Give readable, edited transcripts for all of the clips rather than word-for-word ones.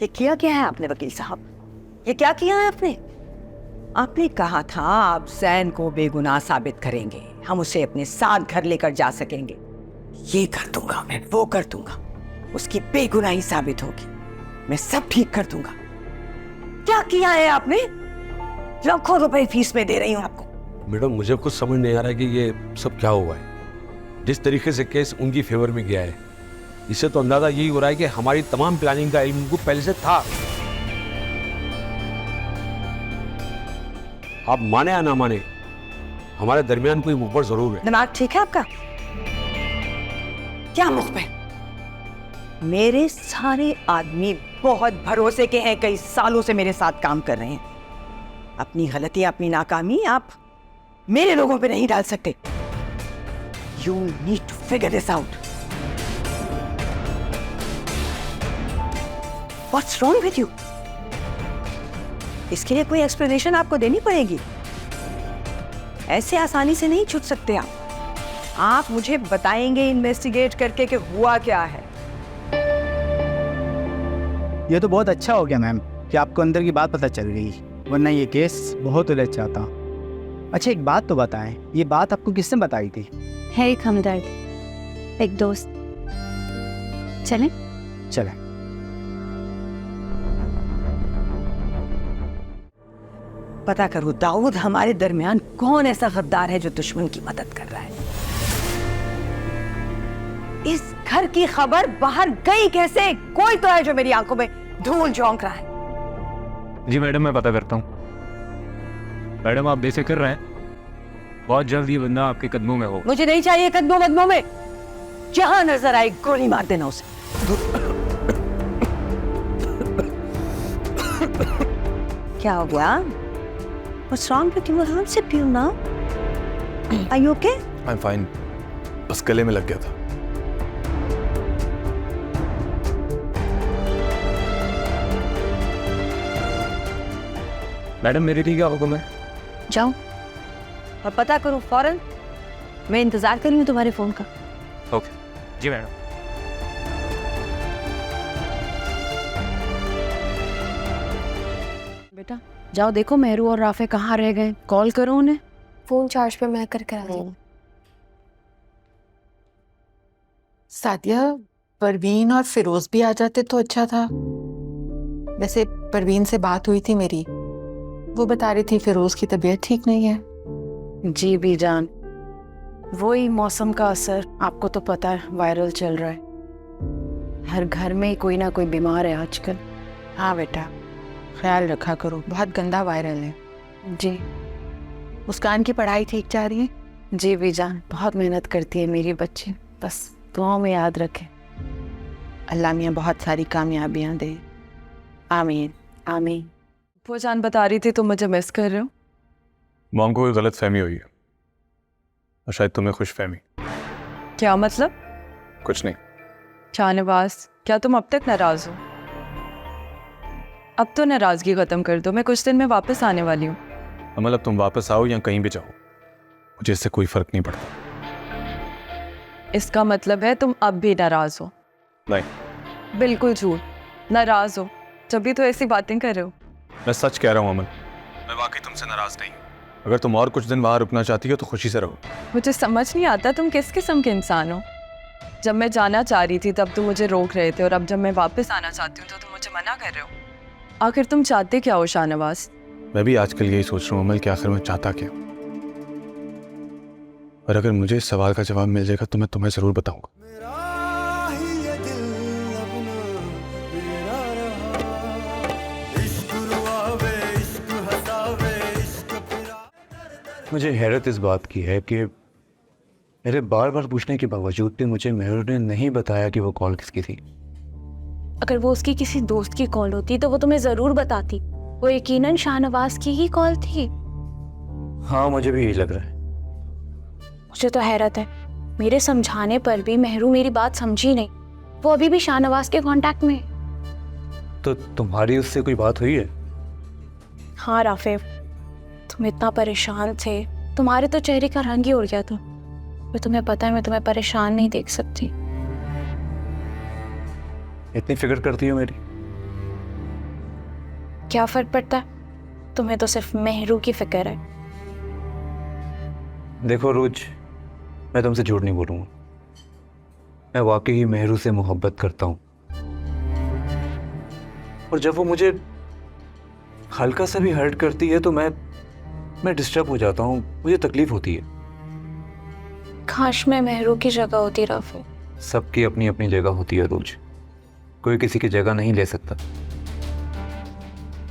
ये किया क्या है आपने वकील साहब? ये क्या किया है आपने? आपने कहा था आप जैन को बेगुनाह साबित करेंगे, हम उसे अपने साथ घर लेकर जा सकेंगे। ये कर दूंगा मैं, वो कर दूंगा, उसकी बेगुनाही साबित होगी, मैं सब ठीक कर दूंगा। क्या किया है आपने? लाखों रुपए फीस में दे रही हूं आपको। मैडम मुझे कुछ समझ नहीं आ रहा है कि ये सब क्या हुआ है। जिस तरीके से केस उनकी फेवर में गया है, इससे तो अंदाजा यही हो रहा है कि हमारी तमाम प्लानिंग का इल्म उनको पहले से था। आप माने या ना माने, हमारे दरमियान कोई मुखबर जरूर है। दिमाग ठीक है आपका? क्या मुख पे? मेरे सारे आदमी बहुत भरोसे के हैं, कई सालों से मेरे साथ काम कर रहे हैं। अपनी गलती, अपनी नाकामी आप मेरे लोगों पे नहीं डाल सकते। You need to figure this out. What's wrong with you? इसके लिए कोई एक्सप्लेनेशन आपको देनी पड़ेगी। ऐसे आसानी से नहीं छूट सकते आप मुझे बताएंगे इन्वेस्टिगेट करके कि हुआ क्या है। ये तो बहुत अच्छा हो गया मैम कि आपको अंदर की बात पता चल गई, वरना ये केस बहुत उलझ जाता। अच्छा एक बात तो बताएं, ये बात आपको किसने बताई थी? है एक हमदर्द, एक दोस्त। चलें? चलें। पता करो दाऊद, हमारे दरमियान कौन ऐसा गद्दार है जो दुश्मन की मदद कर रहा है। इस घर की खबर बाहर गई कैसे? कोई तो है जो मेरी आंखों में धूल झोंक रहा है। जी मैडम मैं पता करता हूँ। मैडम आप बेफिक्र रहें, बहुत जल्द ये बंदा आपके कदमों में हो। मुझे नहीं चाहिए कदमों में, जहां नजर आए गोली मार देना उसे। क्या हो गया? What's wrong with you? I'll sip you now. Are you okay? I'm fine. बस गले में लग गया था। मैडम मेरे लिए क्या हुक्म है? जाओ। और पता करूं फौरन, मैं इंतजार कर रही हूं तुम्हारे फोन का। ओके जी मैडम। बेटा जाओ देखो मेहरू और राफे कहाँ रह गए, कॉल करो उन्हें। फोन चार्ज पे मैं करके आती हूँ। सादिया, परवीन और फिरोज भी आ जाते तो अच्छा था। वैसे परवीन से बात हुई थी मेरी, वो बता रही थी फिरोज की तबीयत ठीक नहीं है। जी भी जान, वही मौसम का असर, आपको तो पता है वायरल चल रहा है, हर घर में कोई ना कोई बीमार है आजकल। हाँ बेटा ख्याल रखा करो, बहुत गंदा वायरल है। जी। मुस्कान की पढ़ाई ठीक जा रही है? जी भी जान, बहुत मेहनत करती है मेरी बच्ची, बस दुआओं में याद रखें। अल्लाह मियाँ बहुत सारी कामयाबियाँ दे। आमीन आमीन। वो जान बता रही थी तुम मुझे मिस कर रहे हो। मॉम को कोई गलत फहमी हुई है और शायद तुम्हें खुश फहमी। क्या मतलब? कुछ नहीं। शाहनवाज, क्या तुम अब तक नाराज हो? अब तो नाराजगी खत्म कर दो, मैं कुछ दिन में वापस आने वाली हूँ। अमल अब तुम वापस आओ या कहीं भी जाओ, मुझे इससे कोई फर्क नहीं पड़ता। इसका मतलब है तुम अब भी नाराज हो? नहीं बिल्कुल झूठ, नाराज हो, जब भी तो ऐसी बातें कर रहे हो। मैं सच कह रहा हूँ अमल, मैं वाकई तुमसे नाराज नहीं हूँ। अगर तुम और कुछ दिन वहाँ रुकना चाहती हो तो खुशी से रहो। मुझे समझ नहीं आता तुम किस किस्म के इंसान हो। जब मैं जाना चाह रही थी तब तुम मुझे रोक रहे थे, और अब जब मैं वापस आना चाहती हूँ तो तुम मुझे मना कर रहे हो। आखिर तुम चाहते क्या हो शाहनवाज? मैं भी आजकल यही सोच रहा हूँ अमल कि आखिर मैं चाहता क्या। और अगर मुझे इस सवाल का जवाब मिल जाएगा तो मैं तुम्हें ज़रूर बताऊंगा। मुझे हैरत इस बात की है कि मेरे बार बार पूछने के बावजूद भी मुझे मेहरू ने नहीं बताया कि वो कॉल किसकी थी। अगर वो उसकी किसी दोस्त की कॉल होती तो वो तुम्हें जरूर बताती। वो यकीनन शाहनवाज की ही कॉल थी। हाँ मुझे भी यही लग रहा है। मुझे तो हैरत है, मेरे समझाने पर भी मेहरू मेरी बात समझी नहीं। वो अभी भी शाहनवाज के कांटेक्ट में है। तो तुम्हारी उससे कोई बात हुई है? हाँ राफे, तुम इतना परेशान थे, तुम्हारे तो चेहरे का रंग ही उड़ गया था। पर तुम्हें पता है मैं तुम्हें परेशान नहीं देख सकती। इतनी फिक्र करती हो मेरी? क्या फर्क पड़ता है? तुम्हें तो सिर्फ मेहरू की फिक्र है। देखो रोज, मैं तुमसे झूठ नहीं बोलूँगा, मैं वाकई ही मेहरू से मोहब्बत करता हूँ। और जब वो मुझे हल्का सा भी हर्ट करती है तो मैं डिस्टर्ब हो जाता हूँ, मुझे तकलीफ होती है। काश मैं मेहरू की जगह होती राफी। सबकी अपनी अपनी जगह होती है रोज, कोई किसी की जगह नहीं ले सकता।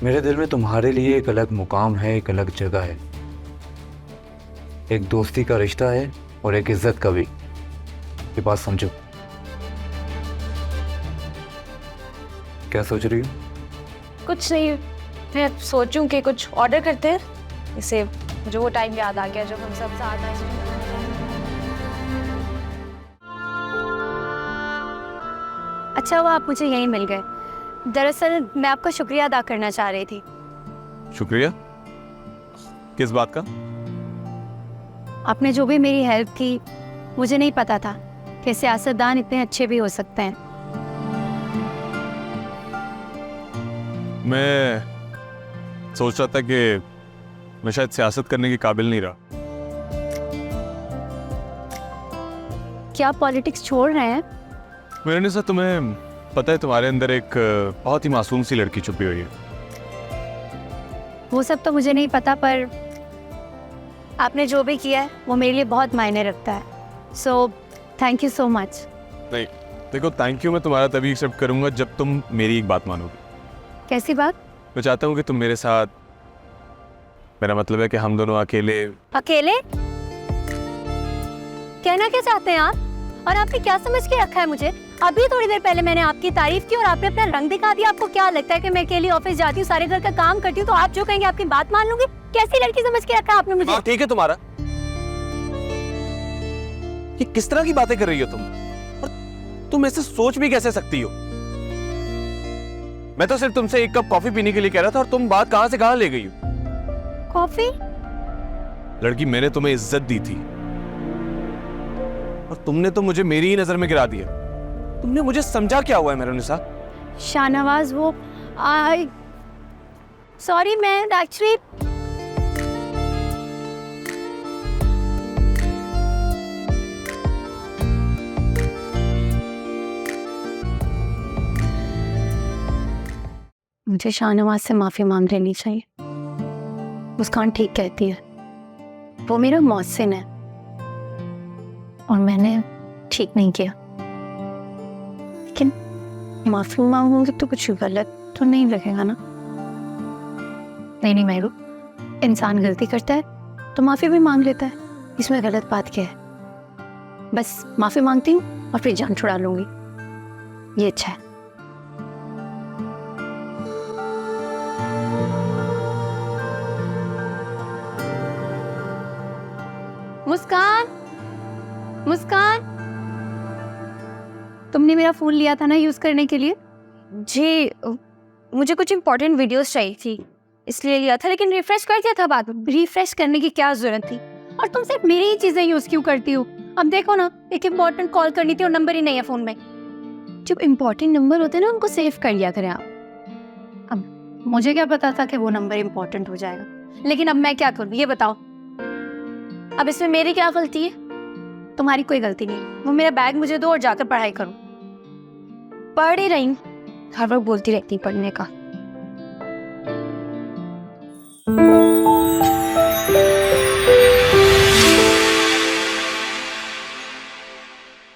मेरे दिल में तुम्हारे लिए एक अलग मुकाम है, एक अलग जगह है। एक दोस्ती का रिश्ता है और एक इज्जत का भी। ये बात समझो। क्या सोच रही हो? कुछ नहीं, मैं सोचूं कि कुछ ऑर्डर करते हैं। इसे मुझे वो टाइम याद आ गया जब हम सब साथ आए। अच्छा हुआ आप मुझे यहीं मिल गए। दरअसल मैं आपका शुक्रिया अदा करना चाह रही थी। शुक्रिया? किस बात का? आपने जो भी मेरी हेल्प की, मुझे नहीं पता था कि सियासतदान इतने अच्छे भी हो सकते हैं। मैं सोच रहा था कि मैं शायद सियासत करने के काबिल नहीं रहा। क्या आप पॉलिटिक्स छोड़ रहे हैं? मेरे निसा, तुम्हें पता है तुम्हारे अंदर एक बहुत ही मासूम सी लड़की छुपी हुई है। वो सब तो मुझे नहीं पता, पर आपने जो भी किया है वो मेरे लिए बहुत मायने रखता है। So thank you so much. नहीं देखो, थैंक यू मैं तुम्हारा तभी एक्सेप्ट करूंगा जब तुम मेरी एक बात मानोगे। कैसी बात? मैं चाहता हूँ कि तुम मेरे साथ, मेरा मतलब है कि हम दोनों अकेले। अकेले? कहना क्या चाहते हैं आप? और आपने क्या समझ के रखा है मुझे? अभी थोड़ी देर पहले मैंने आपकी तारीफ की और आपने अपना रंग दिखा दिया। आपको क्या लगता है कि मैं अकेली ऑफिस जाती हूँ, सारे घर का काम करती हूँ, तो आप जो कहेंगे आपकी बात मान लूंगी? कैसी लड़की समझ के रखा है आपने मुझे? ठीक है तुम्हारा, ये किस तरह की बातें कर रही हो तुम? और तुम ऐसे सोच भी कैसे सकती हो? मैं तो सिर्फ तुमसे एक कप कॉफी पीने के लिए कह रहा था और तुम बात कहां से कहां ले गई हो? कॉफी? लड़की, मैंने तुम्हें इज्जत दी थी और तुमने तो मुझे मेरी ही नजर में गिरा दिया। तुमने मुझे समझा क्या हुआ है मेरे निसा? शाहनवाज, वो सॉरी, मैं एक्चुअली मुझे शाहनवाज से माफी मांग लेनी चाहिए। मुस्कान ठीक कहती है, वो मेरा मौहसिन है और मैंने ठीक नहीं किया। लेकिन माफी मांगूंगी तो कुछ गलत तो नहीं लगेगा ना? नहीं मेहरू, इंसान गलती करता है तो माफी भी मांग लेता है, इसमें गलत बात क्या है? बस माफी मांगती हूँ और फिर जान छुड़ा लूंगी, ये अच्छा है। मुस्कान, मुस्कान, तुमने मेरा फोन लिया था ना यूज करने के लिए? जी, मुझे कुछ इंपॉर्टेंट वीडियोस चाहिए थी इसलिए लिया था, लेकिन रिफ्रेश कर दिया था बाद में। रिफ्रेश करने की क्या जरूरत थी? और तुम सिर्फ मेरी ही चीजें यूज क्यों करती हो? अब देखो ना, एक इम्पोर्टेंट कॉल करनी थी और नंबर ही नहीं है फोन में। जब इम्पोर्टेंट नंबर होते हैं ना, उनको सेव कर लिया करें आप। अब मुझे क्या पता था कि वो नंबर इम्पोर्टेंट हो जाएगा, लेकिन अब मैं क्या करूँ ये बताओ? अब इसमें मेरी क्या गलती है? तुम्हारी कोई गलती नहीं, वो मेरा बैग मुझे दो और जाकर पढ़ाई करूँ। पढ़ ही रही हूँ, हर वक्त बोलती रहती पढ़ने का।